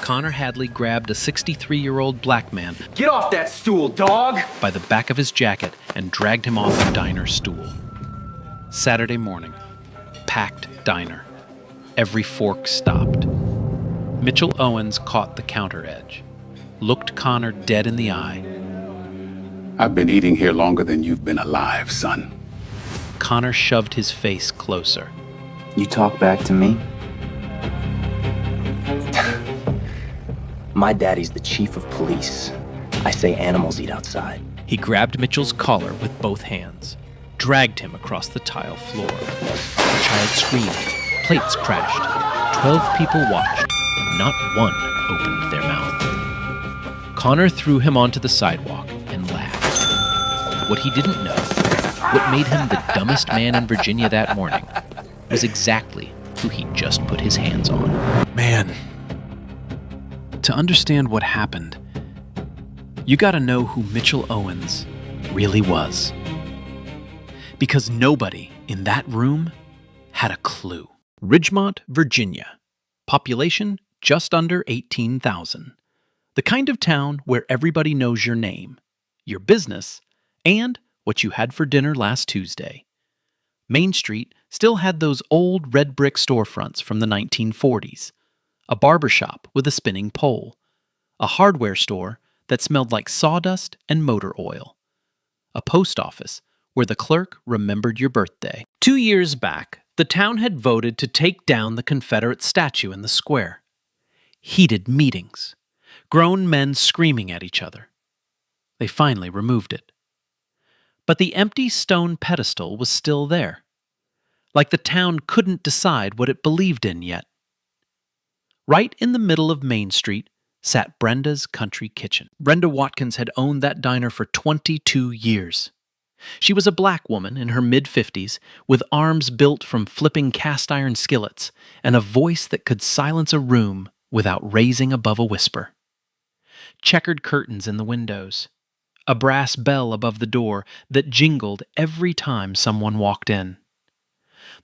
Connor Hadley grabbed a 63-year-old black man Get off that stool, dog! by the back of his jacket and dragged him off the diner stool. Saturday morning. Packed diner. Every fork stopped. Mitchell Owens caught the counter edge, looked Connor dead in the eye. I've been eating here longer than you've been alive, son. Connor shoved his face closer. You talk back to me? My daddy's the chief of police. I say animals eat outside. He grabbed Mitchell's collar with both hands, dragged him across the tile floor. The child screamed. Plates crashed. 12 people watched. Not one opened their mouth. Connor threw him onto the sidewalk and laughed. What he didn't know, what made him the dumbest man in Virginia that morning, was exactly who he'd just put his hands on. Man, to understand what happened, you gotta know who Mitchell Owens really was. Because nobody in that room had a clue. Ridgemont, Virginia. Population just under 18,000. The kind of town where everybody knows your name, your business, and what you had for dinner last Tuesday. Main Street still had those old red brick storefronts from the 1940s. A barbershop with a spinning pole, a hardware store that smelled like sawdust and motor oil, a post office where the clerk remembered your birthday. 2 years back, the town had voted to take down the Confederate statue in the square. Heated meetings, grown men screaming at each other. They finally removed it. But the empty stone pedestal was still there, like the town couldn't decide what it believed in yet. Right in the middle of Main Street sat Brenda's Country Kitchen. Brenda Watkins had owned that diner for 22 years. She was a black woman in her mid-50s with arms built from flipping cast-iron skillets and a voice that could silence a room without raising above a whisper. Checkered curtains in the windows, a brass bell above the door that jingled every time someone walked in.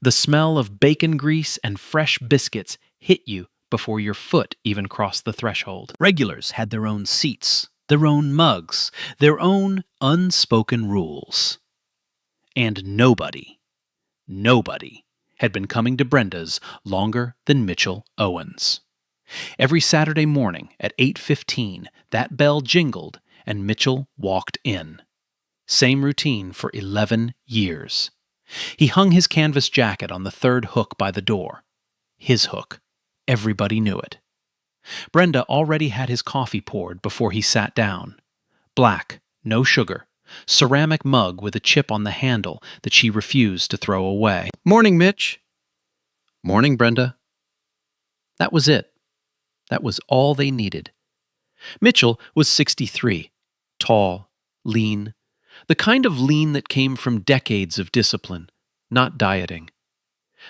The smell of bacon grease and fresh biscuits hit you before your foot even crossed the threshold. Regulars had their own seats, their own mugs, their own unspoken rules. And nobody had been coming to Brenda's longer than Mitchell Owens. Every Saturday morning at 8:15, that bell jingled and Mitchell walked in. Same routine for 11 years. He hung his canvas jacket on the third hook by the door. His hook. Everybody knew it. Brenda already had his coffee poured before he sat down. Black, no sugar, ceramic mug with a chip on the handle that she refused to throw away. "Morning, Mitch." "Morning, Brenda." That was it. That was all they needed. Mitchell was 63, tall, lean, the kind of lean that came from decades of discipline, not dieting.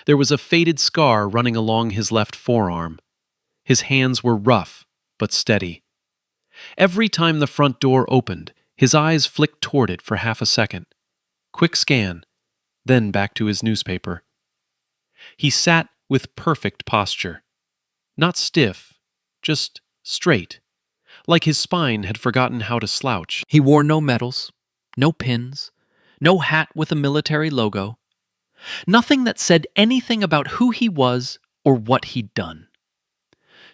There was a faded scar running along his left forearm. His hands were rough, but steady. Every time the front door opened, his eyes flicked toward it for half a second. Quick scan, then back to his newspaper. He sat with perfect posture. Not stiff, just straight, like his spine had forgotten how to slouch. He wore no medals, no pins, no hat with a military logo. Nothing that said anything about who he was or what he'd done.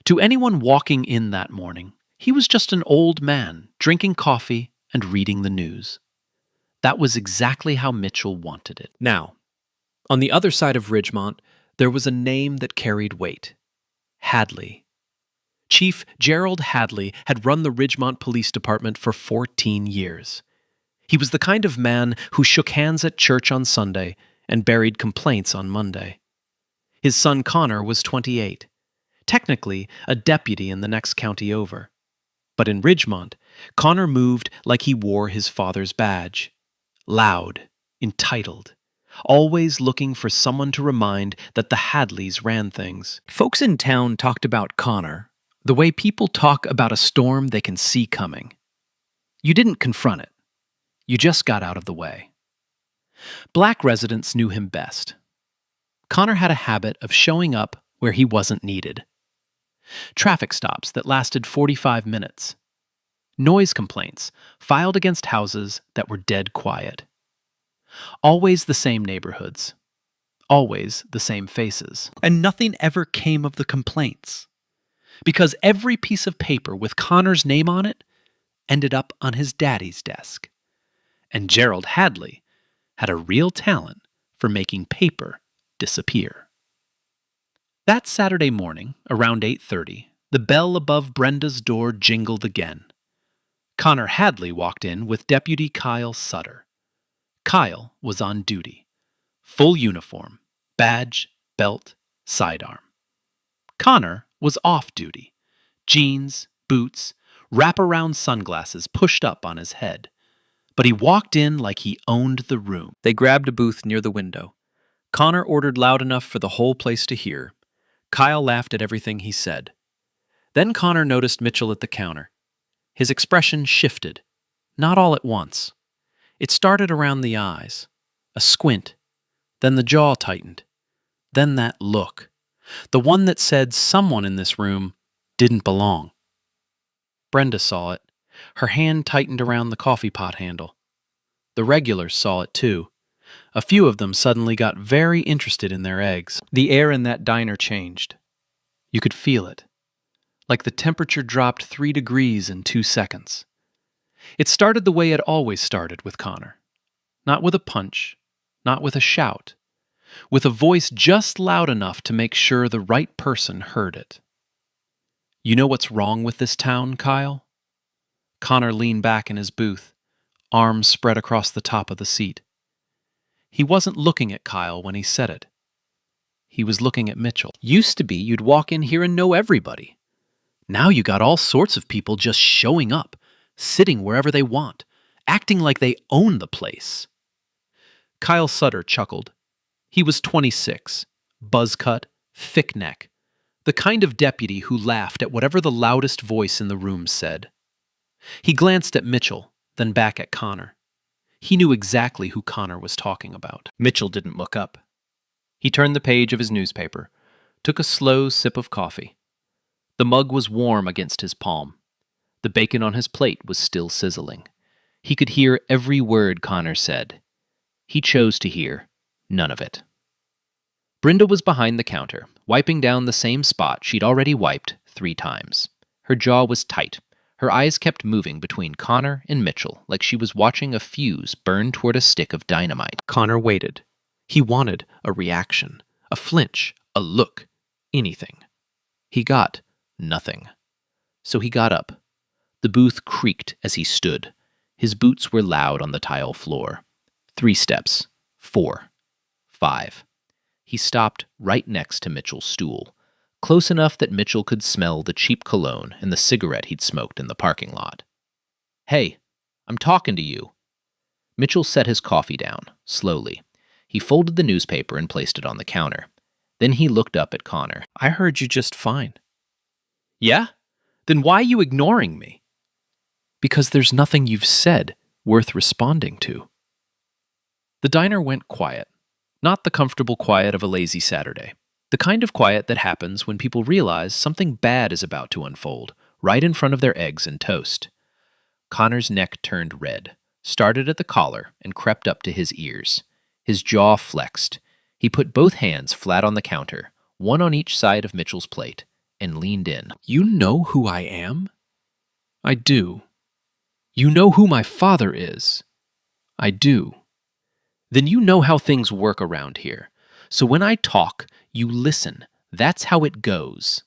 To anyone walking in that morning, he was just an old man drinking coffee and reading the news. That was exactly how Mitchell wanted it. Now, on the other side of Ridgemont, there was a name that carried weight. Hadley. Chief Gerald Hadley had run the Ridgemont Police Department for 14 years. He was the kind of man who shook hands at church on Sunday and buried complaints on Monday. His son Connor was 28, technically a deputy in the next county over. But in Ridgemont, Connor moved like he wore his father's badge. Loud, entitled, always looking for someone to remind that the Hadleys ran things. Folks in town talked about Connor the way people talk about a storm they can see coming. You didn't confront it. You just got out of the way. Black residents knew him best. Connor had a habit of showing up where he wasn't needed. Traffic stops that lasted 45 minutes. Noise complaints filed against houses that were dead quiet. Always the same neighborhoods. Always the same faces. And nothing ever came of the complaints. Because every piece of paper with Connor's name on it ended up on his daddy's desk. And Gerald Hadley had a real talent for making paper disappear. That Saturday morning, around 8:30, the bell above Brenda's door jingled again. Connor Hadley walked in with Deputy Kyle Sutter. Kyle was on duty. Full uniform, badge, belt, sidearm. Connor was off duty. Jeans, boots, wraparound sunglasses pushed up on his head. But he walked in like he owned the room. They grabbed a booth near the window. Connor ordered loud enough for the whole place to hear. Kyle laughed at everything he said. Then Connor noticed Mitchell at the counter. His expression shifted, not all at once. It started around the eyes, a squint, then the jaw tightened, then that look, the one that said someone in this room didn't belong. Brenda saw it. Her hand tightened around the coffee pot handle. The regulars saw it too. A few of them suddenly got very interested in their eggs. The air in that diner changed. You could feel it. Like the temperature dropped 3 degrees in 2 seconds. It started the way it always started with Connor. Not with a punch, not with a shout, with a voice just loud enough to make sure the right person heard it. You know what's wrong with this town, Kyle? Connor leaned back in his booth, arms spread across the top of the seat. He wasn't looking at Kyle when he said it. He was looking at Mitchell. Used to be you'd walk in here and know everybody. Now you got all sorts of people just showing up, sitting wherever they want, acting like they own the place. Kyle Sutter chuckled. He was 26, buzz cut, thick neck, the kind of deputy who laughed at whatever the loudest voice in the room said. He glanced at Mitchell, then back at Connor. He knew exactly who Connor was talking about. Mitchell didn't look up. He turned the page of his newspaper, took a slow sip of coffee. The mug was warm against his palm. The bacon on his plate was still sizzling. He could hear every word Connor said. He chose to hear none of it. Brenda was behind the counter, wiping down the same spot she'd already wiped 3 times. Her jaw was tight. Her eyes kept moving between Connor and Mitchell like she was watching a fuse burn toward a stick of dynamite. Connor waited. He wanted a reaction, a flinch, a look, anything. He got nothing. So he got up. The booth creaked as he stood. His boots were loud on the tile floor. 3 steps. 4. 5. He stopped right next to Mitchell's stool, close enough that Mitchell could smell the cheap cologne and the cigarette he'd smoked in the parking lot. "Hey, I'm talking to you." Mitchell set his coffee down, slowly. He folded the newspaper and placed it on the counter. Then he looked up at Connor. "I heard you just fine." "Yeah? Then why are you ignoring me?" "Because there's nothing you've said worth responding to." The diner went quiet. Not the comfortable quiet of a lazy Saturday. The kind of quiet that happens when people realize something bad is about to unfold, right in front of their eggs and toast. Connor's neck turned red, started at the collar, and crept up to his ears. His jaw flexed. He put both hands flat on the counter, one on each side of Mitchell's plate, and leaned in. "You know who I am?" "I do." "You know who my father is?" "I do." "Then you know how things work around here. So when I talk, you listen. That's how it goes."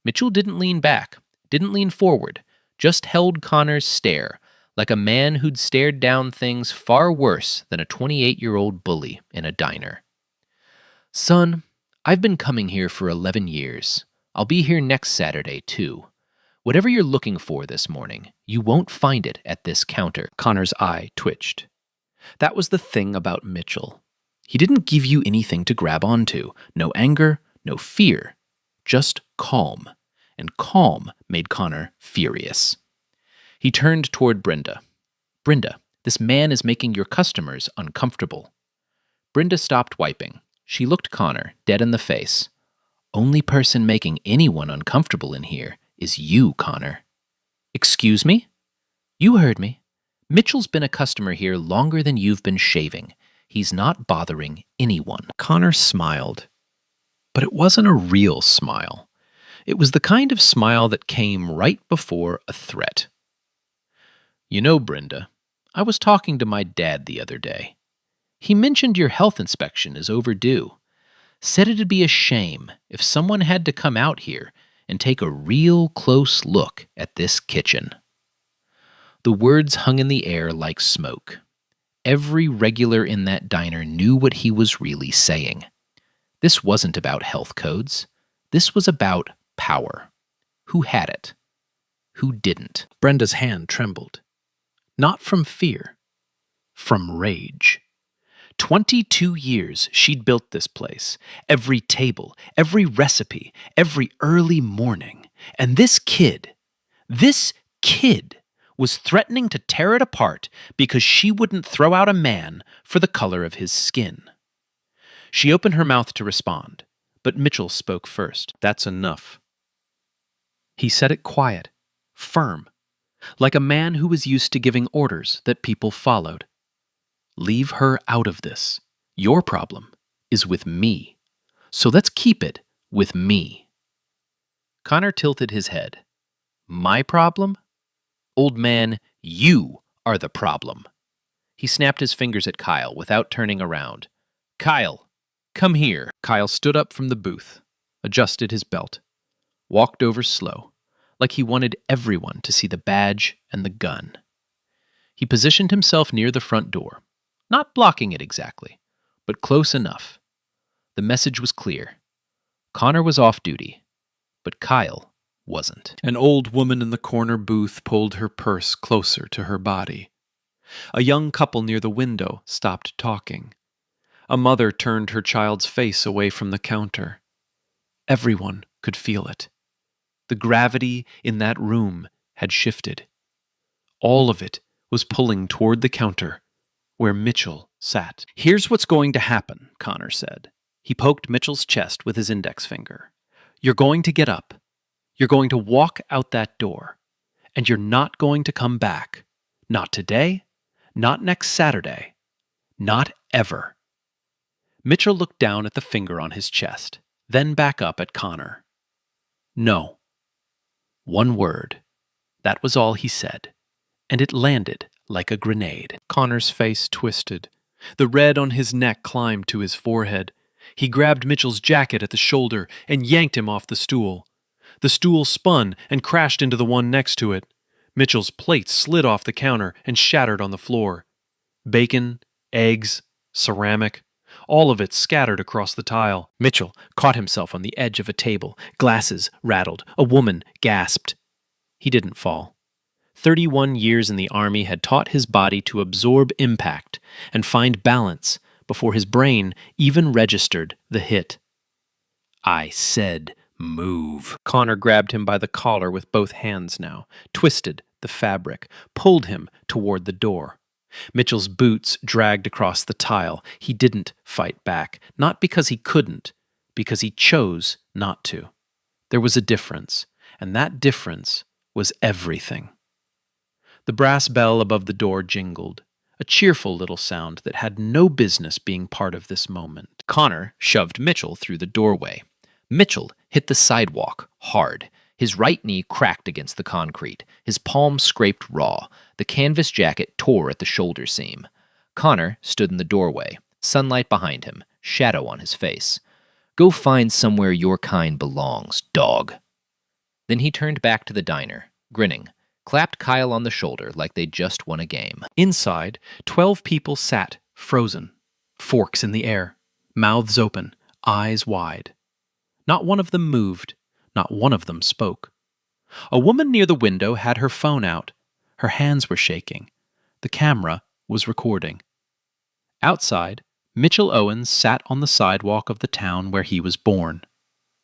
Mitchell didn't lean back, didn't lean forward, just held Connor's stare, like a man who'd stared down things far worse than a 28-year-old bully in a diner. "Son, I've been coming here for 11 years. I'll be here next Saturday, too. Whatever you're looking for this morning, you won't find it at this counter." Connor's eye twitched. That was the thing about Mitchell. He didn't give you anything to grab onto. No anger, no fear. Just calm. And calm made Connor furious. He turned toward Brenda. "Brenda, this man is making your customers uncomfortable." Brenda stopped wiping. She looked Connor dead in the face. Only person making anyone uncomfortable in here is you, Connor. Excuse me? You heard me. Mitchell's been a customer here longer than you've been shaving. He's not bothering anyone. Connor smiled. But it wasn't a real smile. It was the kind of smile that came right before a threat. You know, Brenda, I was talking to my dad the other day. He mentioned your health inspection is overdue. Said it'd be a shame if someone had to come out here and take a real close look at this kitchen. The words hung in the air like smoke. Every regular in that diner knew what he was really saying. This wasn't about health codes. This was about power. Who had it? Who didn't? Brenda's hand trembled. Not from fear, from rage. 22 years she'd built this place, every table, every recipe, every early morning. And this kid was threatening to tear it apart because she wouldn't throw out a man for the color of his skin. She opened her mouth to respond, but Mitchell spoke first. That's enough. He said it quiet, firm, like a man who was used to giving orders that people followed. Leave her out of this. Your problem is with me. So let's keep it with me. Connor tilted his head. My problem? Old man, you are the problem. He snapped his fingers at Kyle without turning around. Kyle, come here. Kyle stood up from the booth, adjusted his belt, walked over slow, like he wanted everyone to see the badge and the gun. He positioned himself near the front door, not blocking it exactly, but close enough. The message was clear. Connor was off duty, but Kyle wasn't. An old woman in the corner booth pulled her purse closer to her body. A young couple near the window stopped talking. A mother turned her child's face away from the counter. Everyone could feel it. The gravity in that room had shifted. All of it was pulling toward the counter where Mitchell sat. Here's what's going to happen, Connor said. He poked Mitchell's chest with his index finger. You're going to get up. You're going to walk out that door. And you're not going to come back. Not today. Not next Saturday. Not ever. Mitchell looked down at the finger on his chest, then back up at Connor. No. One word. That was all he said. And it landed like a grenade. Connor's face twisted. The red on his neck climbed to his forehead. He grabbed Mitchell's jacket at the shoulder and yanked him off the stool. The stool spun and crashed into the one next to it. Mitchell's plate slid off the counter and shattered on the floor. Bacon, eggs, ceramic, all of it scattered across the tile. Mitchell caught himself on the edge of a table. Glasses rattled. A woman gasped. He didn't fall. 31 years in the Army had taught his body to absorb impact and find balance before his brain even registered the hit. I said, move. Connor grabbed him by the collar with both hands now, twisted the fabric, pulled him toward the door. Mitchell's boots dragged across the tile. He didn't fight back, not because he couldn't, because he chose not to. There was a difference, and that difference was everything. The brass bell above the door jingled, a cheerful little sound that had no business being part of this moment. Connor shoved Mitchell through the doorway. Mitchell hit the sidewalk hard. His right knee cracked against the concrete. His palm scraped raw. The canvas jacket tore at the shoulder seam. Connor stood in the doorway, sunlight behind him, shadow on his face. Go find somewhere your kind belongs, dog. Then he turned back to the diner, grinning, clapped Kyle on the shoulder like they'd just won a game. Inside, 12 people sat, frozen, forks in the air, mouths open, eyes wide. Not one of them moved. Not one of them spoke. A woman near the window had her phone out. Her hands were shaking. The camera was recording. Outside, Mitchell Owens sat on the sidewalk of the town where he was born.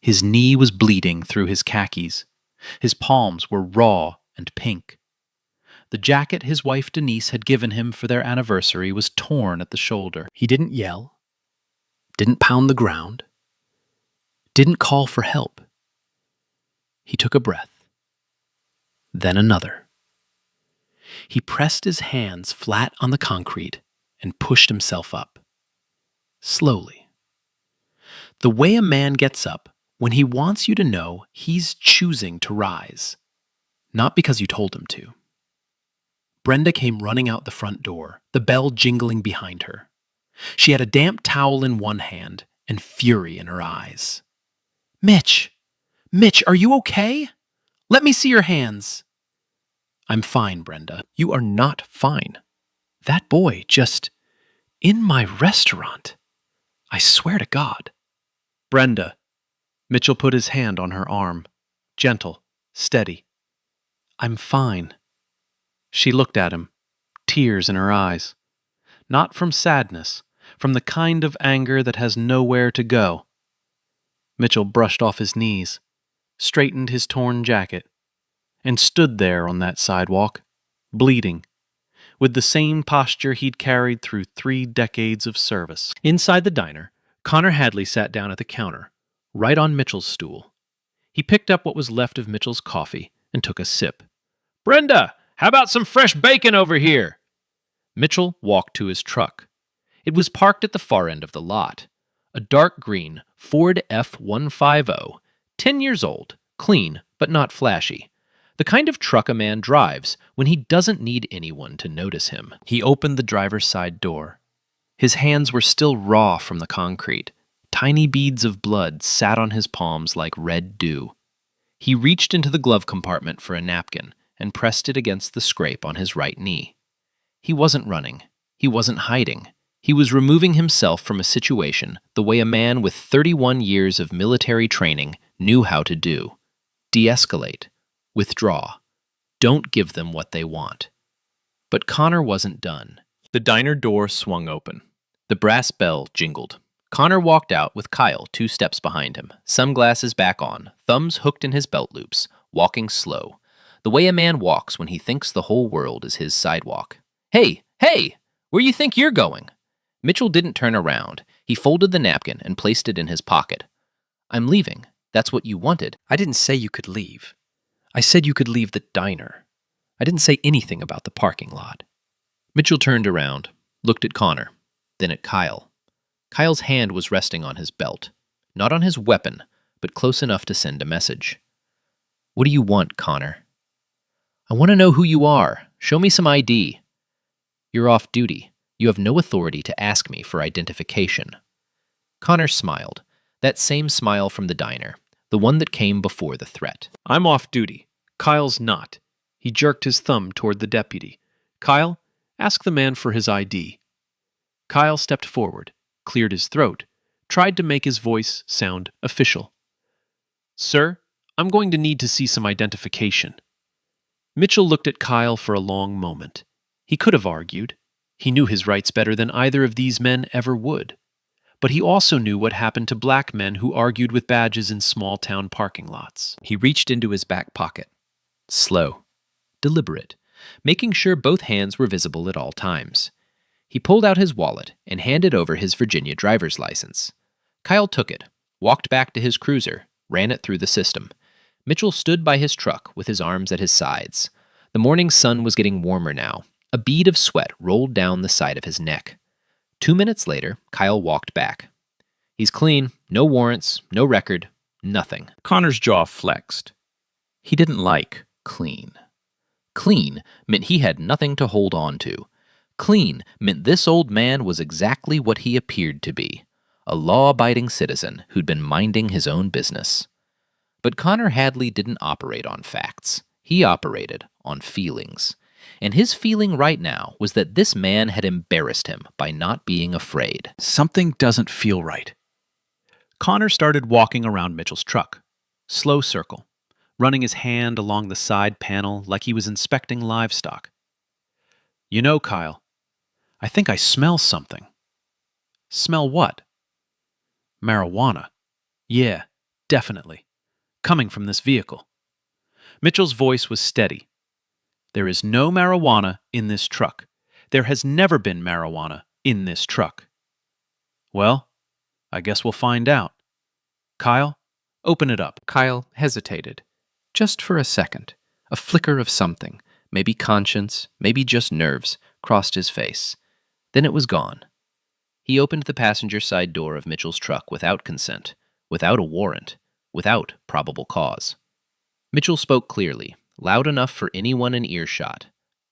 His knee was bleeding through his khakis. His palms were raw and pink. The jacket his wife Denise had given him for their anniversary was torn at the shoulder. He didn't yell, didn't pound the ground, didn't call for help. He took a breath, then another. He pressed his hands flat on the concrete and pushed himself up, slowly. The way a man gets up when he wants you to know he's choosing to rise, not because you told him to. Brenda came running out the front door, the bell jingling behind her. She had a damp towel in one hand and fury in her eyes. Mitch! Mitch, are you okay? Let me see your hands. I'm fine, Brenda. You are not fine. That boy just... in my restaurant. I swear to God. Brenda. Mitchell put his hand on her arm. Gentle, steady. I'm fine. She looked at him, tears in her eyes. Not from sadness, from the kind of anger that has nowhere to go. Mitchell brushed off his knees, straightened his torn jacket, and stood there on that sidewalk, bleeding, with the same posture he'd carried through 3 decades of service. Inside the diner, Connor Hadley sat down at the counter, right on Mitchell's stool. He picked up what was left of Mitchell's coffee and took a sip. "Brenda, how about some fresh bacon over here?" Mitchell walked to his truck. It was parked at the far end of the lot. A dark green Ford F-150, 10 years old, clean but not flashy. The kind of truck a man drives when he doesn't need anyone to notice him. He opened the driver's side door. His hands were still raw from the concrete. Tiny beads of blood sat on his palms like red dew. He reached into the glove compartment for a napkin and pressed it against the scrape on his right knee. He wasn't running. He wasn't hiding. He was removing himself from a situation the way a man with 31 years of military training knew how to do. De-escalate. Withdraw. Don't give them what they want. But Connor wasn't done. The diner door swung open. The brass bell jingled. Connor walked out with Kyle 2 steps behind him, sunglasses back on, thumbs hooked in his belt loops, walking slow, the way a man walks when he thinks the whole world is his sidewalk. "Hey, hey! Where you think you're going?" Mitchell didn't turn around. He folded the napkin and placed it in his pocket. "I'm leaving. That's what you wanted." "I didn't say you could leave. I said you could leave the diner. I didn't say anything about the parking lot." Mitchell turned around, looked at Connor, then at Kyle. Kyle's hand was resting on his belt, not on his weapon, but close enough to send a message. "What do you want, Connor?" "I want to know who you are. Show me some ID." "You're off duty. You have no authority to ask me for identification." Connor smiled, that same smile from the diner, the one that came before the threat. "I'm off duty. Kyle's not." He jerked his thumb toward the deputy. "Kyle, ask the man for his ID." Kyle stepped forward, cleared his throat, tried to make his voice sound official. "Sir, I'm going to need to see some identification." Mitchell looked at Kyle for a long moment. He could have argued. He knew his rights better than either of these men ever would. But he also knew what happened to black men who argued with badges in small-town parking lots. He reached into his back pocket. Slow, deliberate, making sure both hands were visible at all times. He pulled out his wallet and handed over his Virginia driver's license. Kyle took it, walked back to his cruiser, ran it through the system. Mitchell stood by his truck with his arms at his sides. The morning sun was getting warmer now. A bead of sweat rolled down the side of his neck. 2 minutes later, Kyle walked back. "He's clean, no warrants, no record, nothing." Connor's jaw flexed. He didn't like clean. Clean meant he had nothing to hold on to. Clean meant this old man was exactly what he appeared to be, a law-abiding citizen who'd been minding his own business. But Connor Hadley didn't operate on facts. He operated on feelings. And his feeling right now was that this man had embarrassed him by not being afraid. Something doesn't feel right. Connor started walking around Mitchell's truck. Slow circle, running his hand along the side panel like he was inspecting livestock. "You know, Kyle, I think I smell something." "Smell what?" "Marijuana. Yeah, definitely. Coming from this vehicle." Mitchell's voice was steady. "There is no marijuana in this truck. There has never been marijuana in this truck." "Well, I guess we'll find out. Kyle, Open it up. Kyle hesitated. Just for a second. A flicker of something, maybe conscience, maybe just nerves, crossed his face. Then it was gone. He opened the passenger side door of Mitchell's truck without consent, without a warrant, without probable cause. Mitchell spoke clearly, loud enough for anyone in earshot.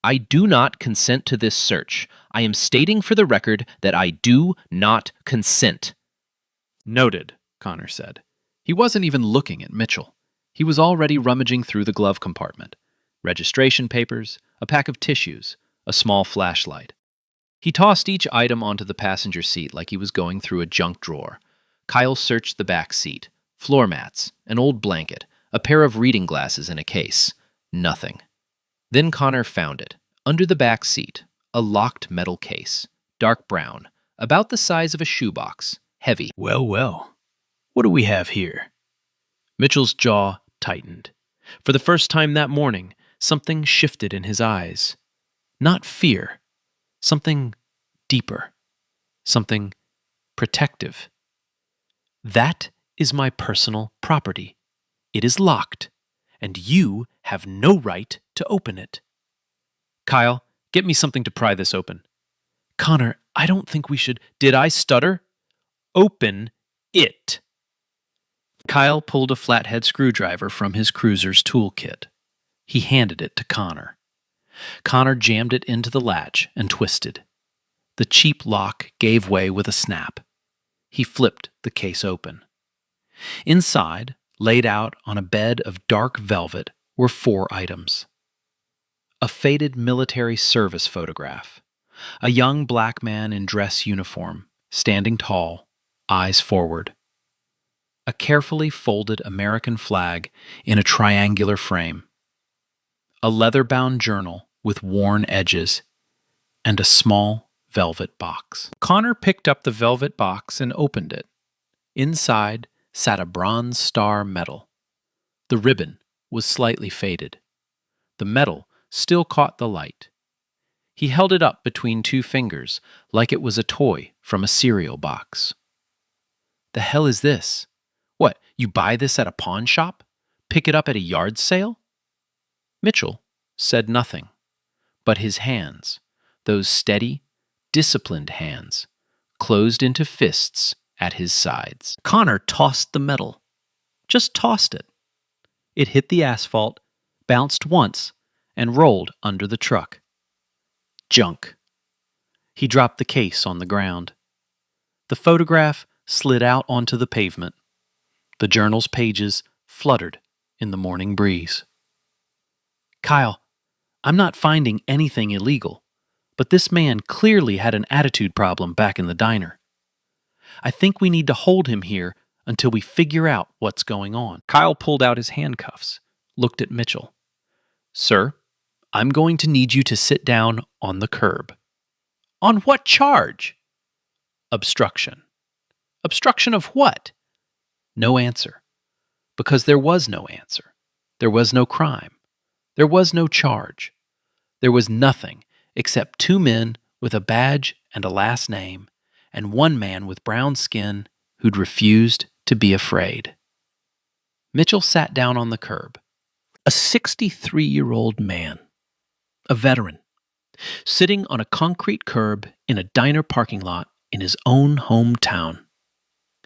I do not consent to this search. I am stating for the record that I do not consent. Noted, Connor said. He wasn't even looking at Mitchell. He was already rummaging through the glove compartment. Registration papers, a pack of tissues, a small flashlight. He tossed each item onto the passenger seat like he was going through a junk drawer. Kyle searched the back seat. Floor mats, an old blanket, a pair of reading glasses in a case. Nothing. Then Connor found it. Under the back seat, a locked metal case. Dark brown, about the size of a shoebox. Heavy. Well, well. What do we have here? Mitchell's jaw tightened. For the first time that morning, something shifted in his eyes. Not fear. Something deeper. Something protective. That is my personal property. It is locked, and you have no right to open it. Kyle, get me something to pry this open. Connor, I don't think we should. Did I stutter? Open it. Kyle pulled a flathead screwdriver from his cruiser's toolkit. He handed it to Connor. Connor jammed it into the latch and twisted. The cheap lock gave way with a snap. He flipped the case open. Inside, laid out on a bed of dark velvet, were 4 items. A faded military service photograph. A young black man in dress uniform, standing tall, eyes forward. A carefully folded American flag in a triangular frame. A leather-bound journal with worn edges, and a small velvet box. Connor picked up the velvet box and opened it. Inside sat a bronze star medal. The ribbon was slightly faded. The medal still caught the light. He held it up between 2 fingers like it was a toy from a cereal box. The hell is this? What, you buy this at a pawn shop? Pick it up at a yard sale? Mitchell said nothing, but his hands, those steady, disciplined hands, closed into fists at his sides. Connor tossed the medal. Just tossed it. It hit the asphalt, bounced once, and rolled under the truck. Junk. He dropped the case on the ground. The photograph slid out onto the pavement. The journal's pages fluttered in the morning breeze. Kyle, I'm not finding anything illegal, but this man clearly had an attitude problem back in the diner. I think we need to hold him here until we figure out what's going on. Kyle pulled out his handcuffs, looked at Mitchell. Sir, I'm going to need you to sit down on the curb. On what charge? Obstruction. Obstruction of what? No answer. Because there was no answer. There was no crime. There was no charge. There was nothing except 2 men with a badge and a last name, and 1 man with brown skin who'd refused to be afraid. Mitchell sat down on the curb. A 63-year-old man, a veteran, sitting on a concrete curb in a diner parking lot in his own hometown.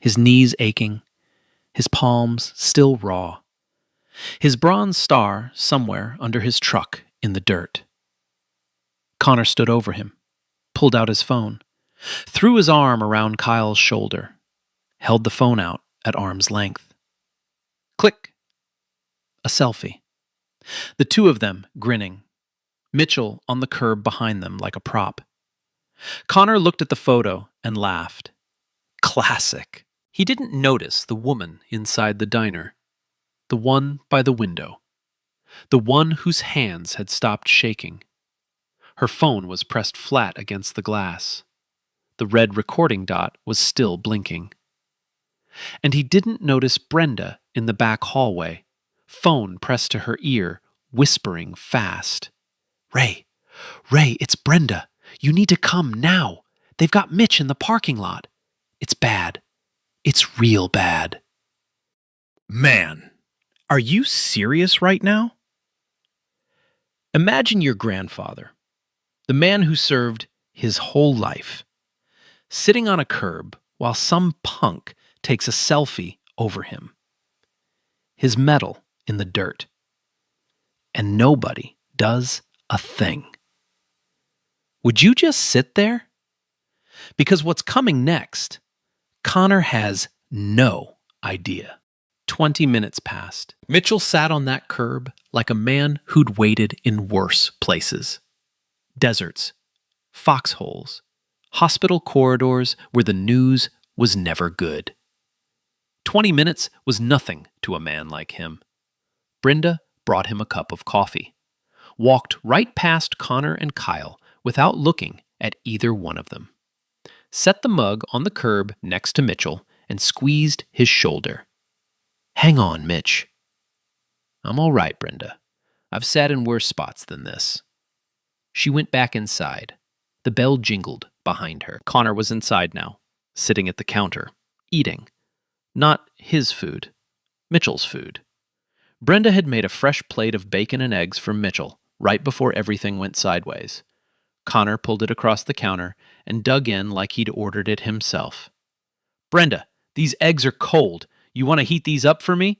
His knees aching, his palms still raw. His bronze star somewhere under his truck in the dirt. Connor stood over him, pulled out his phone, threw his arm around Kyle's shoulder, held the phone out at arm's length. Click. A selfie. The 2 of them grinning. Mitchell on the curb behind them like a prop. Connor looked at the photo and laughed. Classic. He didn't notice the woman inside the diner. The one by the window. The one whose hands had stopped shaking. Her phone was pressed flat against the glass. The red recording dot was still blinking. And he didn't notice Brenda in the back hallway, phone pressed to her ear, whispering fast. Ray, it's Brenda. You need to come now. They've got Mitch in the parking lot. It's bad. It's real bad. Man, are you serious right now? Imagine your grandfather, the man who served his whole life, sitting on a curb while some punk takes a selfie over him. His medal in the dirt. And nobody does a thing. Would you just sit there? Because what's coming next, Connor has no idea. 20 minutes passed. Mitchell sat on that curb like a man who'd waited in worse places. Deserts, foxholes, hospital corridors where the news was never good. 20 minutes was nothing to a man like him. Brenda brought him a cup of coffee, walked right past Connor and Kyle without looking at either one of them, set the mug on the curb next to Mitchell, and squeezed his shoulder. Hang on, Mitch. I'm all right, Brenda. I've sat in worse spots than this. She went back inside. The bell jingled behind her. Connor was inside now, sitting at the counter, eating. Not his food, Mitchell's food. Brenda had made a fresh plate of bacon and eggs for Mitchell right before everything went sideways. Connor pulled it across the counter and dug in like he'd ordered it himself. Brenda, these eggs are cold. You want to heat these up for me?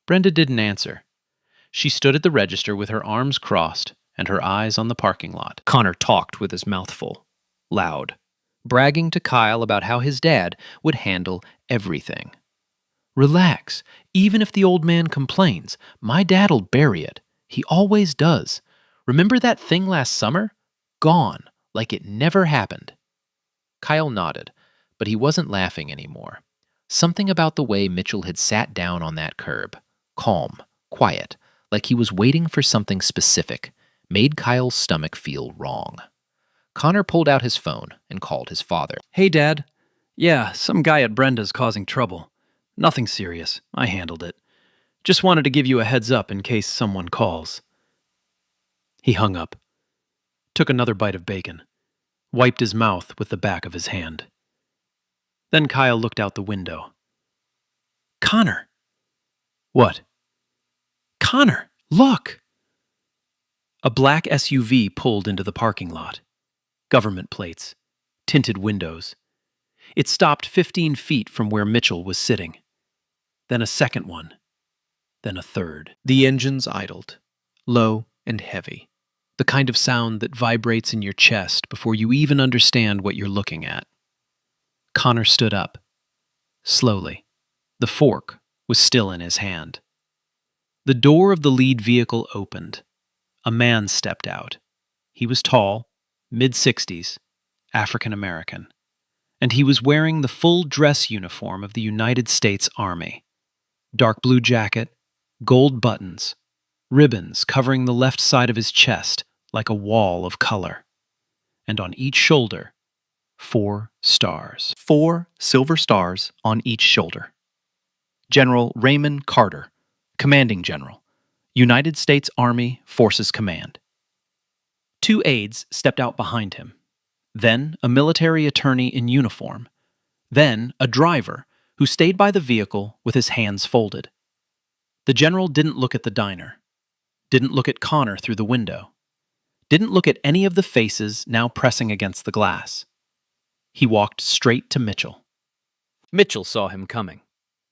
Brenda didn't answer. She stood at the register with her arms crossed and her eyes on the parking lot. Connor talked with his mouth full, loud, bragging to Kyle about how his dad would handle everything. Relax. Even if the old man complains, my dad'll bury it. He always does. Remember that thing last summer? Gone, like it never happened. Kyle nodded, but he wasn't laughing anymore. Something about the way Mitchell had sat down on that curb, calm, quiet, like he was waiting for something specific, made Kyle's stomach feel wrong. Connor pulled out his phone and called his father. Hey, Dad. Yeah, some guy at Brenda's causing trouble. Nothing serious. I handled it. Just wanted to give you a heads up in case someone calls. He hung up, took another bite of bacon, wiped his mouth with the back of his hand. Then Kyle looked out the window. Connor! What? Connor, look! A black SUV pulled into the parking lot. Government plates, tinted windows. It stopped 15 feet from where Mitchell was sitting. Then a second one. Then a third. The engines idled, low and heavy. The kind of sound that vibrates in your chest before you even understand what you're looking at. Connor stood up. Slowly. The fork was still in his hand. The door of the lead vehicle opened. A man stepped out. He was tall, mid-60s, African American. And he was wearing the full dress uniform of the United States Army. Dark blue jacket, gold buttons, ribbons covering the left side of his chest like a wall of color. And on each shoulder, 4 stars. 4 silver stars on each shoulder. General Raymond Carter, Commanding General, United States Army Forces Command. 2 aides stepped out behind him. Then a military attorney in uniform. Then a driver who stayed by the vehicle with his hands folded. The general didn't look at the diner. Didn't look at Connor through the window. Didn't look at any of the faces now pressing against the glass. He walked straight to Mitchell. Mitchell saw him coming.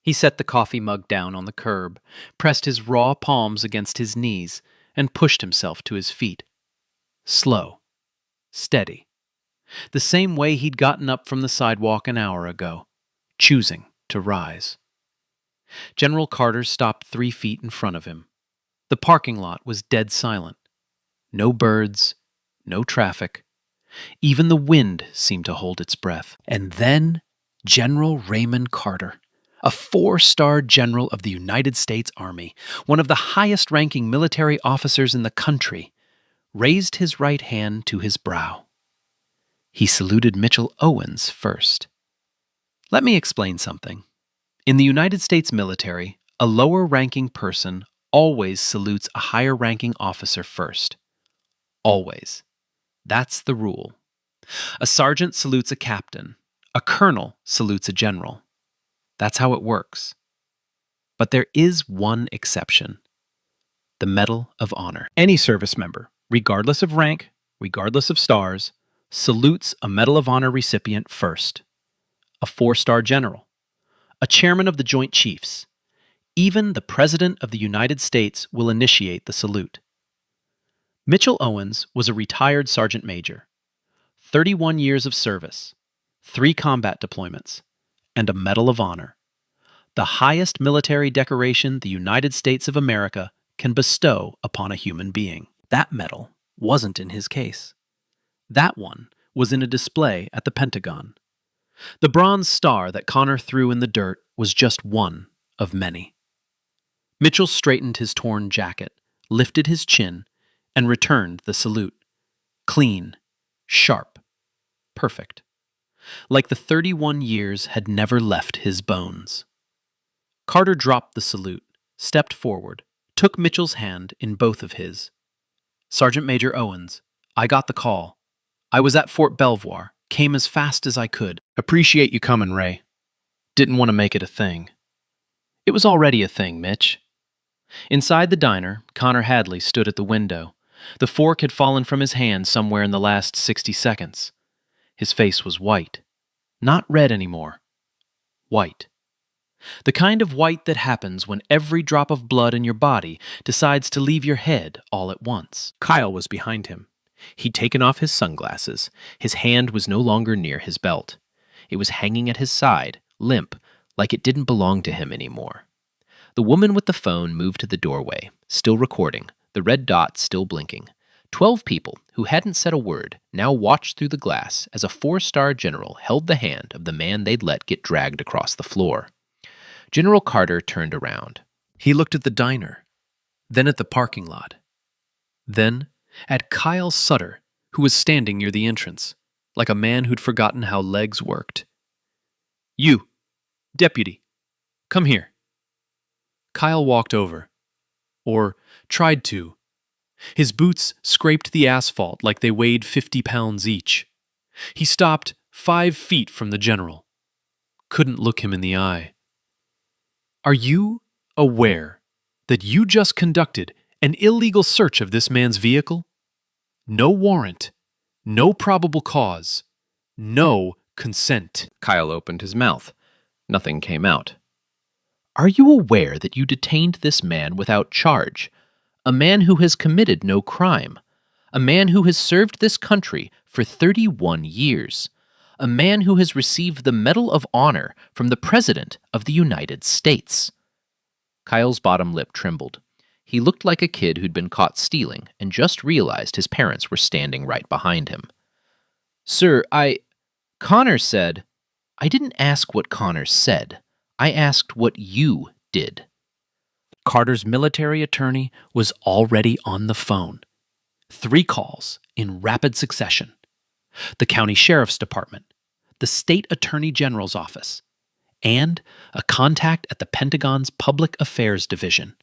He set the coffee mug down on the curb, pressed his raw palms against his knees, and pushed himself to his feet. Slow. Steady. The same way he'd gotten up from the sidewalk an hour ago, choosing to rise. General Carter stopped 3 feet in front of him. The parking lot was dead silent. No birds, no traffic. Even the wind seemed to hold its breath. And then General Raymond Carter, a 4-star general of the United States Army, one of the highest-ranking military officers in the country, raised his right hand to his brow. He saluted Mitchell Owens first. Let me explain something. In the United States military, a lower-ranking person always salutes a higher-ranking officer first. Always. That's the rule. A sergeant salutes a captain. A colonel salutes a general. That's how it works. But there is one exception: the Medal of Honor. Any service member, regardless of rank, regardless of stars, salutes a Medal of Honor recipient first. A 4-star general, a chairman of the Joint Chiefs, even the President of the United States will initiate the salute. Mitchell Owens was a retired sergeant major, 31 years of service, 3 combat deployments, and a Medal of Honor, the highest military decoration the United States of America can bestow upon a human being. That medal wasn't in his case. That one was in a display at the Pentagon. The bronze star that Connor threw in the dirt was just one of many. Mitchell straightened his torn jacket, lifted his chin, and returned the salute. Clean, sharp, perfect. Like the 31 years had never left his bones. Carter dropped the salute, stepped forward, took Mitchell's hand in both of his. "Sergeant Major Owens, I got the call. I was at Fort Belvoir, came as fast as I could. Appreciate you coming, Ray. Didn't want to make it a thing." It was already a thing, Mitch. Inside the diner, Connor Hadley stood at the window. The fork had fallen from his hand somewhere in the last 60 seconds. His face was white. Not red anymore. White. The kind of white that happens when every drop of blood in your body decides to leave your head all at once. Kyle was behind him. He'd taken off his sunglasses. His hand was no longer near his belt. It was hanging at his side, limp, like it didn't belong to him anymore. The woman with the phone moved to the doorway, still recording, the red dot still blinking. 12 people who hadn't said a word now watched through the glass as a 4-star general held the hand of the man they'd let get dragged across the floor. General Carter turned around. He looked at the diner, then at the parking lot, then at Kyle Sutter, who was standing near the entrance, like a man who'd forgotten how legs worked. "You, deputy, come here." Kyle walked over, or tried to. His boots scraped the asphalt like they weighed 50 pounds each. He stopped 5 feet from the general. Couldn't look him in the eye. "Are you aware that you just conducted an illegal search of this man's vehicle? No warrant, no probable cause, no consent." Kyle opened his mouth. Nothing came out. "Are you aware that you detained this man without charge? A man who has committed no crime. A man who has served this country for 31 years. A man who has received the Medal of Honor from the President of the United States." Kyle's bottom lip trembled. He looked like a kid who'd been caught stealing and just realized his parents were standing right behind him. "Sir, Connor said—" "I didn't ask what Connor said. I asked what you did." Carter's military attorney was already on the phone. 3 calls in rapid succession. The county sheriff's department, the state attorney general's office, and a contact at the Pentagon's Public Affairs Division.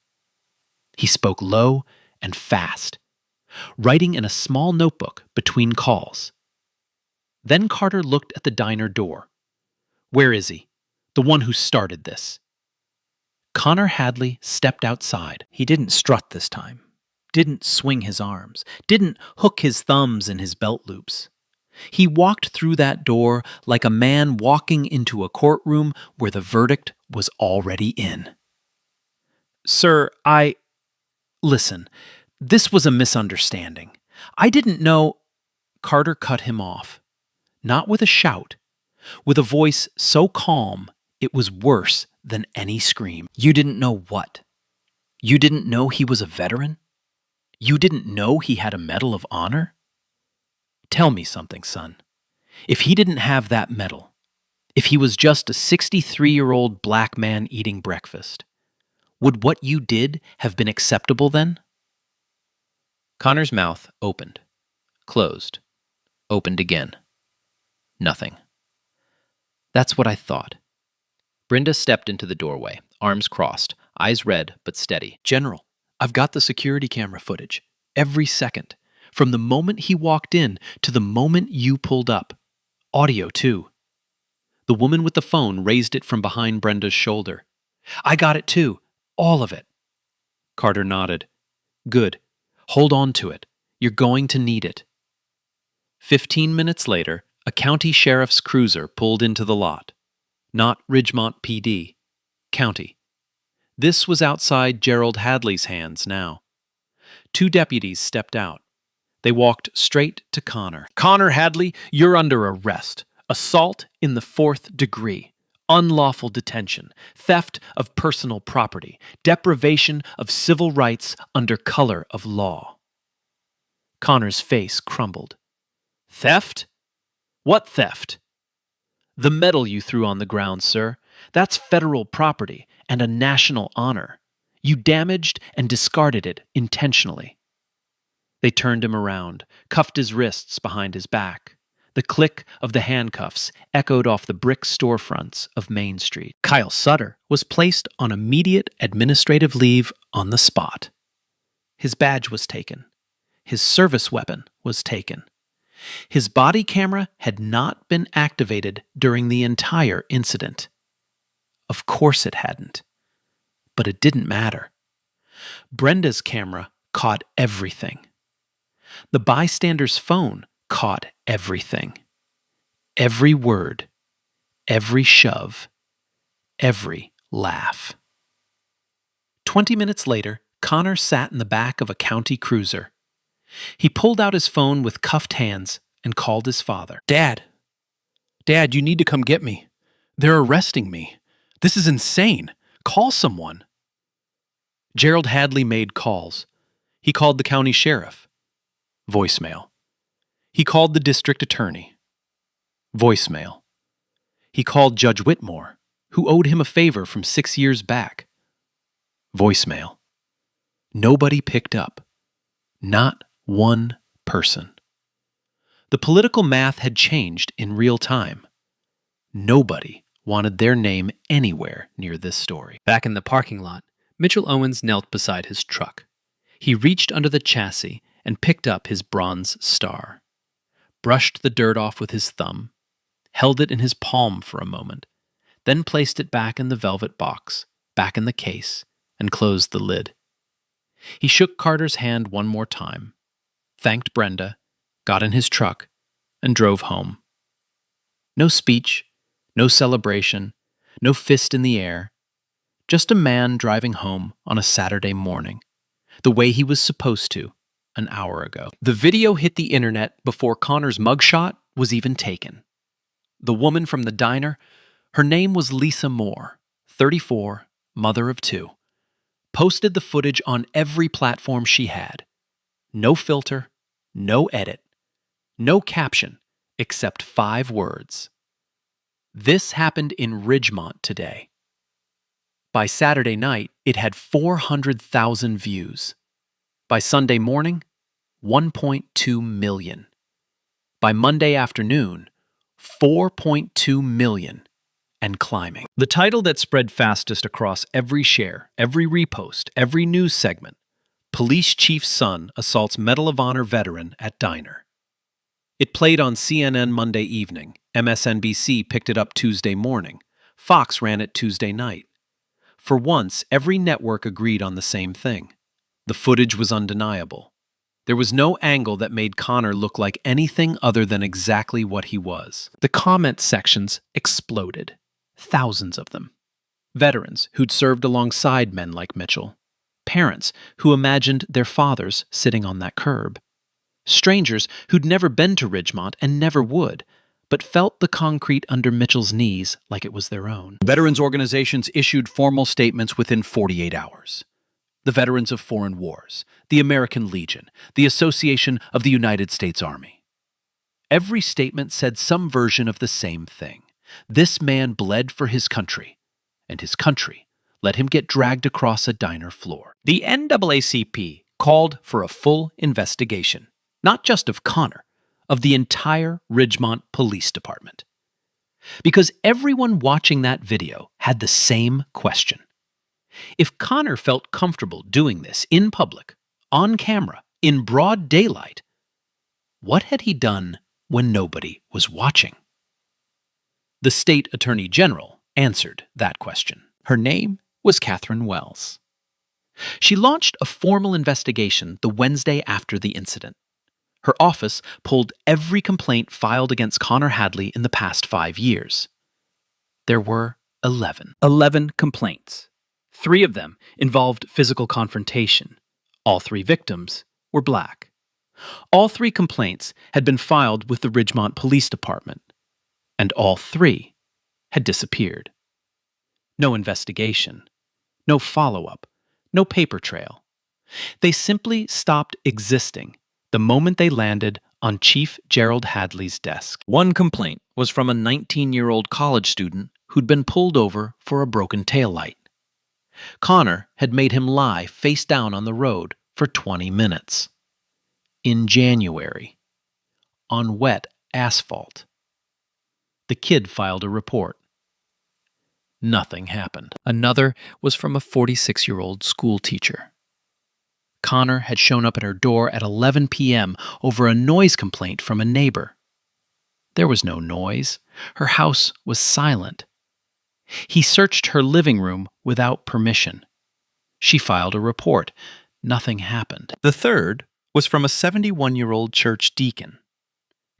He spoke low and fast, writing in a small notebook between calls. Then Carter looked at the diner door. Where is he? The one who started this. Connor Hadley stepped outside. He didn't strut this time, didn't swing his arms, didn't hook his thumbs in his belt loops. He walked through that door like a man walking into a courtroom where the verdict was already in. "Sir, Listen, this was a misunderstanding. I didn't know—" Carter cut him off. Not with a shout, with a voice so calm it was worse than any scream. "You didn't know what? You didn't know he was a veteran? You didn't know he had a Medal of Honor? Tell me something, son. If he didn't have that medal, if he was just a 63-year-old black man eating breakfast, would what you did have been acceptable then?" Connor's mouth opened, closed, opened again. Nothing. "That's what I thought." Brenda stepped into the doorway, arms crossed, eyes red but steady. "General, I've got the security camera footage. Every second. From the moment he walked in to the moment you pulled up. Audio, too." The woman with the phone raised it from behind Brenda's shoulder. "I got it, too. All of it. Carter nodded. Good. Hold on to it. You're going to need it. 15 minutes later, a county sheriff's cruiser pulled into the lot. Not Ridgemont PD. County. This was outside Gerald Hadley's hands now. 2 deputies stepped out. They walked straight to Connor. Connor Hadley, you're under arrest. Assault in the 4th degree. Unlawful detention. Theft of personal property. Deprivation of civil rights under color of law. Connor's face crumbled. Theft? What theft? The medal you threw on the ground, sir. That's federal property and a national honor. You damaged and discarded it intentionally. They turned him around, cuffed his wrists behind his back. The click of the handcuffs echoed off the brick storefronts of Main Street. Kyle Sutter was placed on immediate administrative leave on the spot. His badge was taken. His service weapon was taken. His body camera had not been activated during the entire incident. Of course it hadn't. But it didn't matter. Brenda's camera caught everything. The bystander's phone caught everything. Every word, every shove, every laugh. 20 minutes later, Connor sat in the back of a county cruiser. He pulled out his phone with cuffed hands and called his father. Dad, you need to come get me. They're arresting me. This is insane. Call someone. Gerald Hadley made calls. He called the county sheriff. Voicemail. He called the district attorney. Voicemail. He called Judge Whitmore, who owed him a favor from 6 years back. Voicemail. Nobody picked up. Not one person. The political math had changed in real time. Nobody wanted their name anywhere near this story. Back in the parking lot, Mitchell Owens knelt beside his truck. He reached under the chassis and picked up his bronze star, brushed the dirt off with his thumb, held it in his palm for a moment, then placed it back in the velvet box, back in the case, and closed the lid. He shook Carter's hand one more time, thanked Brenda, got in his truck, and drove home. No speech, no celebration, no fist in the air, just a man driving home on a Saturday morning, the way he was supposed to an hour ago. The video hit the internet before Connor's mugshot was even taken. The woman from the diner, her name was Lisa Moore, 34, mother of 2, posted the footage on every platform she had. No filter, no edit, no caption, except 5 words. This happened in Ridgemont today. By Saturday night, it had 400,000 views. By Sunday morning, 1.2 million. By Monday afternoon, 4.2 million and climbing. The title that spread fastest across every share, every repost, every news segment: Police Chief's Son Assaults Medal of Honor Veteran at Diner. It played on CNN Monday evening. MSNBC picked it up Tuesday morning. Fox ran it Tuesday night. For once, every network agreed on the same thing. The footage was undeniable. There was no angle that made Connor look like anything other than exactly what he was. The comment sections exploded. Thousands of them. Veterans who'd served alongside men like Mitchell. Parents who imagined their fathers sitting on that curb. Strangers who'd never been to Ridgemont and never would, but felt the concrete under Mitchell's knees like it was their own. Veterans organizations issued formal statements within 48 hours. The Veterans of Foreign Wars, the American Legion, the Association of the United States Army. Every statement said some version of the same thing. This man bled for his country, and his country let him get dragged across a diner floor. The NAACP called for a full investigation, not just of Connor, of the entire Ridgemont Police Department. Because everyone watching that video had the same question. If Connor felt comfortable doing this in public, on camera, in broad daylight, what had he done when nobody was watching? The state attorney general answered that question. Her name was Catherine Wells. She launched a formal investigation the Wednesday after the incident. Her office pulled every complaint filed against Connor Hadley in the past 5 years. There were 11. 11 complaints. 3 of them involved physical confrontation. All 3 victims were black. All 3 complaints had been filed with the Ridgemont Police Department, and all 3 had disappeared. No investigation, no follow-up, no paper trail. They simply stopped existing the moment they landed on Chief Gerald Hadley's desk. One complaint was from a 19-year-old college student who'd been pulled over for a broken taillight. Connor had made him lie face down on the road for 20 minutes. In January, on wet asphalt. The kid filed a report. Nothing happened. Another was from a 46-year-old school teacher. Connor had shown up at her door at 11 p.m. over a noise complaint from a neighbor. There was no noise. Her house was silent. He searched her living room without permission. She filed a report. Nothing happened. The third was from a 71-year-old church deacon.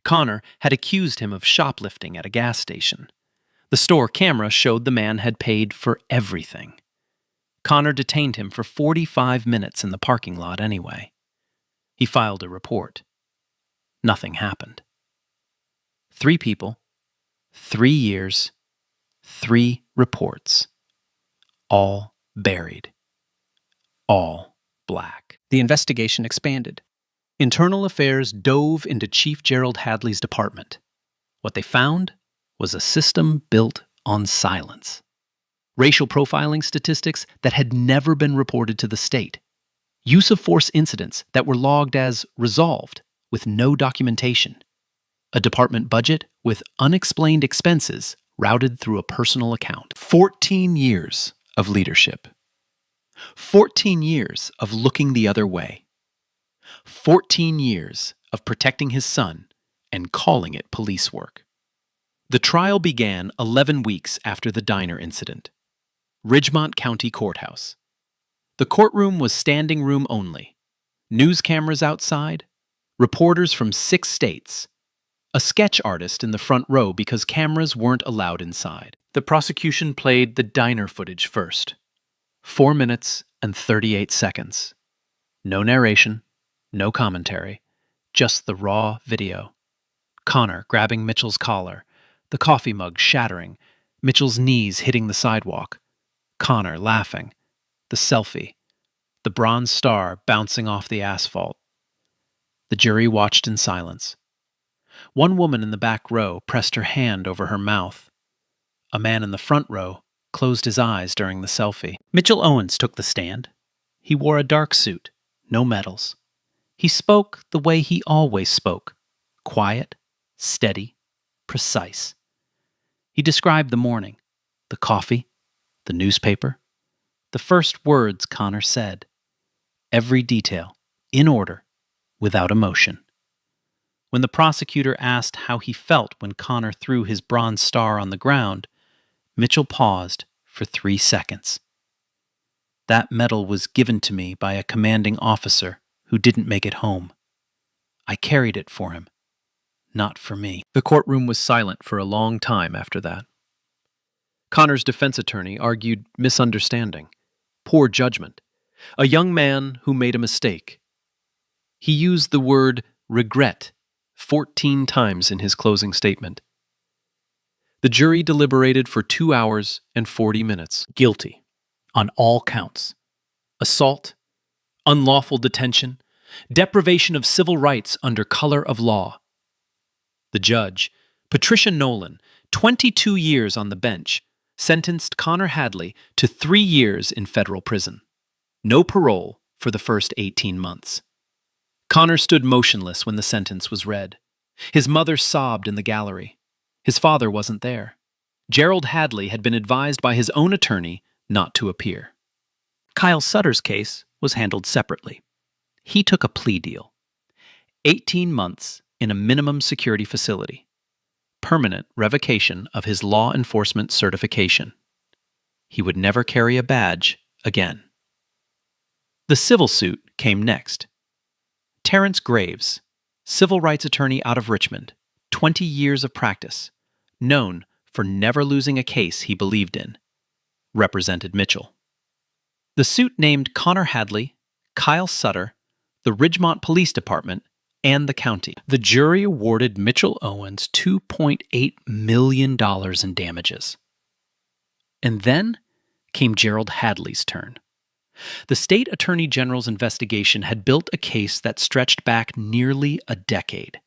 Connor had accused him of shoplifting at a gas station. The store camera showed the man had paid for everything. Connor detained him for 45 minutes in the parking lot anyway. He filed a report. Nothing happened. 3 people, 3 years, 3 reports. All buried. All black. The investigation expanded. Internal Affairs dove into Chief Gerald Hadley's department. What they found was a system built on silence. Racial profiling statistics that had never been reported to the state. Use of force incidents that were logged as resolved with no documentation. A department budget with unexplained expenses routed through a personal account. 14 years of leadership. 14 years of looking the other way. 14 years of protecting his son and calling it police work. The trial began 11 weeks after the diner incident. Ridgemont County Courthouse. The courtroom was standing room only. News cameras outside. Reporters from 6 states. A sketch artist in the front row because cameras weren't allowed inside. The prosecution played the diner footage first. 4 minutes and 38 seconds. No narration, no commentary, just the raw video. Connor grabbing Mitchell's collar, the coffee mug shattering, Mitchell's knees hitting the sidewalk. Connor laughing, the selfie, the bronze star bouncing off the asphalt. The jury watched in silence. One woman in the back row pressed her hand over her mouth. A man in the front row closed his eyes during the selfie. Mitchell Owens took the stand. He wore a dark suit, no medals. He spoke the way he always spoke, quiet, steady, precise. He described the morning, the coffee, the newspaper, the first words Connor said. Every detail, in order, without emotion. When the prosecutor asked how he felt when Connor threw his bronze star on the ground, Mitchell paused for 3 seconds. That medal was given to me by a commanding officer who didn't make it home. I carried it for him, not for me. The courtroom was silent for a long time after that. Connor's defense attorney argued misunderstanding, poor judgment, a young man who made a mistake. He used the word regret 14 times in his closing statement. The jury deliberated for 2 hours and 40 minutes. Guilty on all counts. Assault, unlawful detention, deprivation of civil rights under color of law. The judge, Patricia Nolan, 22 years on the bench, sentenced Connor Hadley to 3 years in federal prison. No parole for the first 18 months. Connor stood motionless when the sentence was read. His mother sobbed in the gallery. His father wasn't there. Gerald Hadley had been advised by his own attorney not to appear. Kyle Sutter's case was handled separately. He took a plea deal. 18 months in a minimum security facility. Permanent revocation of his law enforcement certification. He would never carry a badge again. The civil suit came next. Terrence Graves, civil rights attorney out of Richmond, 20 years of practice, known for never losing a case he believed in, represented Mitchell. The suit named Connor Hadley, Kyle Sutter, the Ridgemont Police Department, and the county. The jury awarded Mitchell Owens $2.8 million in damages. And then came Gerald Hadley's turn. The state attorney general's investigation had built a case that stretched back nearly a decade.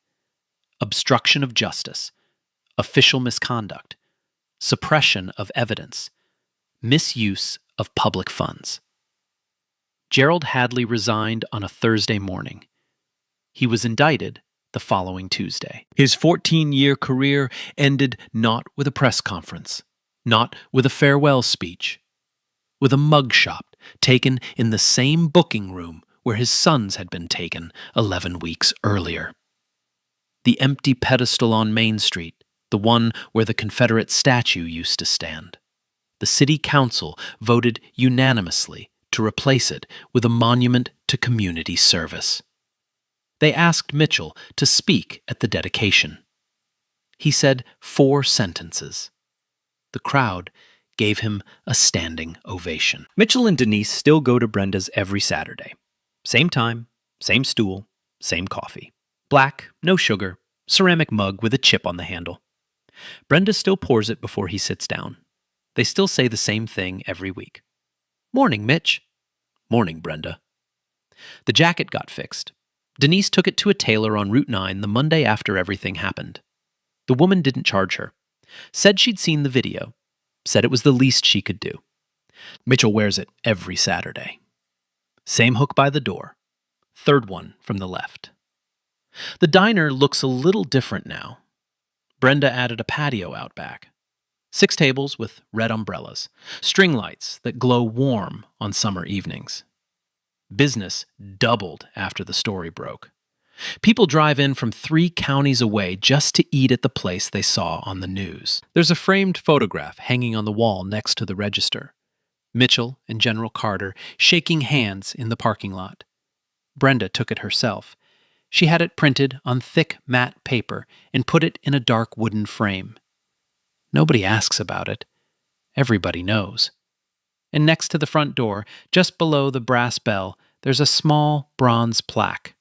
Obstruction of justice, official misconduct, suppression of evidence, misuse of public funds. Gerald Hadley resigned on a Thursday morning. He was indicted the following Tuesday. His 14-year career ended not with a press conference, not with a farewell speech, with a mugshot taken in the same booking room where his sons had been taken 11 weeks earlier. The empty pedestal on Main Street, the one where the Confederate statue used to stand. The city council voted unanimously to replace it with a monument to community service. They asked Mitchell to speak at the dedication. He said 4 sentences. The crowd gave him a standing ovation. Mitchell and Denise still go to Brenda's every Saturday. Same time, same stool, same coffee. Black, no sugar, ceramic mug with a chip on the handle. Brenda still pours it before he sits down. They still say the same thing every week. Morning, Mitch. Morning, Brenda. The jacket got fixed. Denise took it to a tailor on Route 9 the Monday after everything happened. The woman didn't charge her. Said she'd seen the video. Said it was the least she could do. Mitchell wears it every Saturday. Same hook by the door. Third one from the left. The diner looks a little different now. Brenda added a patio out back. 6 tables with red umbrellas, string lights that glow warm on summer evenings. Business doubled after the story broke. People drive in from 3 counties away just to eat at the place they saw on the news. There's a framed photograph hanging on the wall next to the register. Mitchell and General Carter shaking hands in the parking lot. Brenda took it herself. She had it printed on thick matte paper and put it in a dark wooden frame. Nobody asks about it. Everybody knows. And next to the front door, just below the brass bell, there's a small bronze plaque.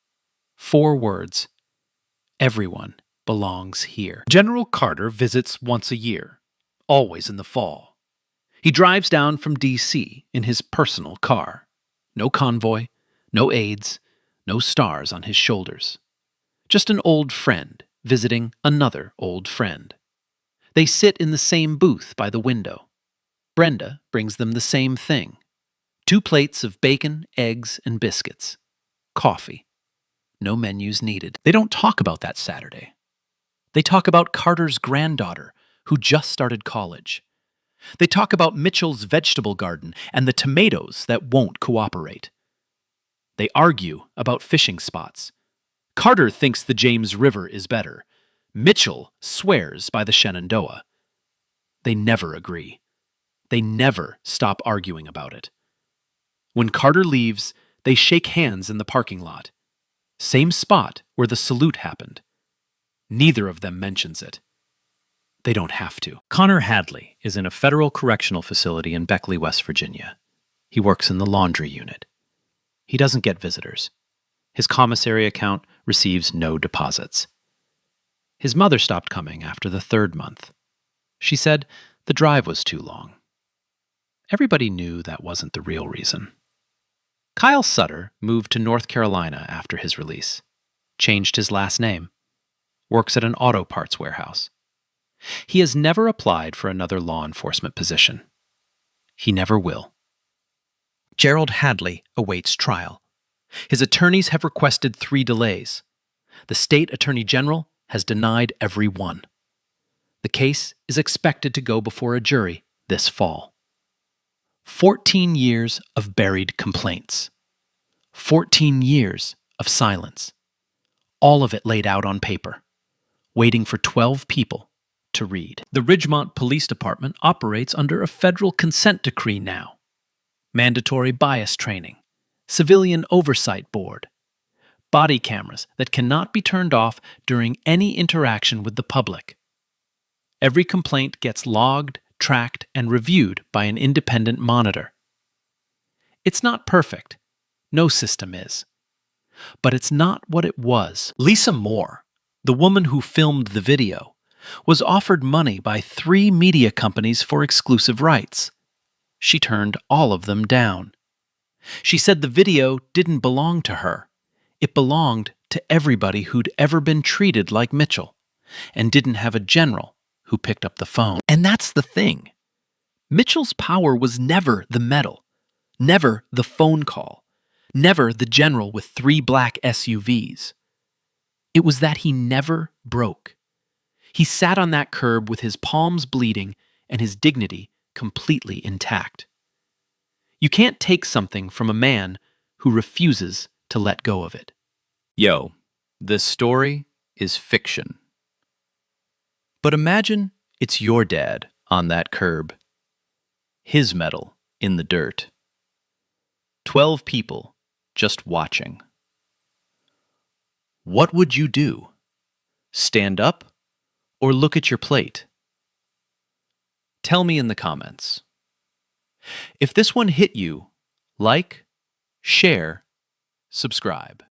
4 words. Everyone belongs here. General Carter visits once a year, always in the fall. He drives down from D.C. in his personal car. No convoy, no aides, no stars on his shoulders. Just an old friend visiting another old friend. They sit in the same booth by the window. Brenda brings them the same thing. 2 plates of bacon, eggs, and biscuits. Coffee. No menus needed. They don't talk about that Saturday. They talk about Carter's granddaughter, who just started college. They talk about Mitchell's vegetable garden and the tomatoes that won't cooperate. They argue about fishing spots. Carter thinks the James River is better. Mitchell swears by the Shenandoah. They never agree. They never stop arguing about it. When Carter leaves, they shake hands in the parking lot. Same spot where the salute happened. Neither of them mentions it. They don't have to. Connor Hadley is in a federal correctional facility in Beckley, West Virginia. He works in the laundry unit. He doesn't get visitors. His commissary account receives no deposits. His mother stopped coming after the 3rd month. She said the drive was too long. Everybody knew that wasn't the real reason. Kyle Sutter moved to North Carolina after his release, changed his last name, works at an auto parts warehouse. He has never applied for another law enforcement position. He never will. Gerald Hadley awaits trial. His attorneys have requested 3 delays. The state attorney general has denied every one. The case is expected to go before a jury this fall. 14 years of buried complaints. 14 years of silence. All of it laid out on paper, waiting for 12 people to read. The Ridgemont Police Department operates under a federal consent decree now. Mandatory bias training, civilian oversight board, body cameras that cannot be turned off during any interaction with the public. Every complaint gets logged, tracked, and reviewed by an independent monitor. It's not perfect. No system is. But it's not what it was. Lisa Moore, the woman who filmed the video, was offered money by 3 media companies for exclusive rights. She turned all of them down. She said the video didn't belong to her. It belonged to everybody who'd ever been treated like Mitchell and didn't have a general who picked up the phone. And that's the thing. Mitchell's power was never the medal, never the phone call, never the general with 3 black SUVs. It was that he never broke. He sat on that curb with his palms bleeding and his dignity completely intact. You can't take something from a man who refuses to let go of it. Yo, this story is fiction. But imagine it's your dad on that curb. His medal in the dirt. 12 people just watching. What would you do? Stand up or look at your plate? Tell me in the comments. If this one hit you, like, share, subscribe.